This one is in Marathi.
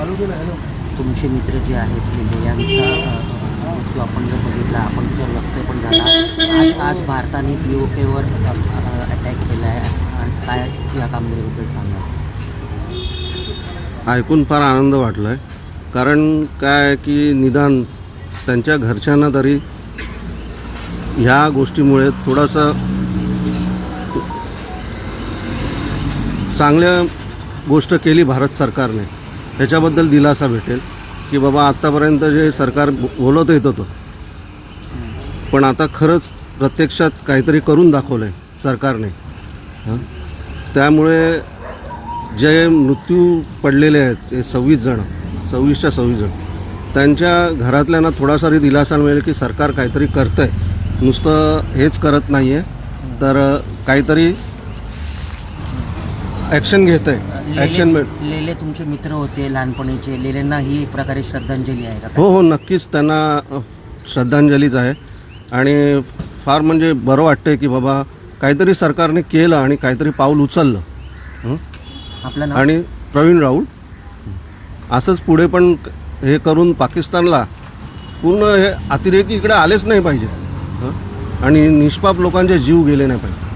तुमचे मित्र जे आहेत लिले यांचा मृत्यू आपण जर बघितला, आपण त्याच्यावर व्यक्त पण झाला. आज भारताने POKवर अटॅक केला आहे आणि काय या कामगिरीबद्दल सांगा. ऐकून फार आनंद वाटला आहे. कारण काय की निदान त्यांच्या घरच्यांना तरी ह्या गोष्टीमुळे थोडंसं चांगल्या गोष्ट केली भारत सरकारने, ह्याच्याबद्दल दिलासा भेटेल की बाबा आत्तापर्यंत जे सरकार बोलत येत होतं, पण आता खरंच प्रत्यक्षात काहीतरी करून दाखवलं आहे सरकारने. त्यामुळे जे मृत्यू पडलेले आहेत ते 26च्या 26 जण, त्यांच्या घरातल्यांना थोडासा तरी दिलासा मिळेल की सरकार काहीतरी करतं आहे, नुसतं हेच करत नाही आहे, तर काहीतरी ॲक्शन घेत आहे. ॲक्शन लेले तुमचे मित्र होते लहानपणीचे, लेलेंना ही एक प्रकारे श्रद्धांजली आहे का? हो, नक्कीच त्यांना श्रद्धांजलीच आहे. आणि फार म्हणजे बरं वाटतं की बाबा काहीतरी सरकारने केलं आणि काहीतरी पाऊल उचललं. आपलं नाव? आणि प्रवीण राऊळ. असंच पुढे पण हे करून पाकिस्तानला पूर्ण हे अतिरेकी इकडे आलेच नाही पाहिजे आणि निष्पाप लोकांचे जीव गेले नाही पाहिजे.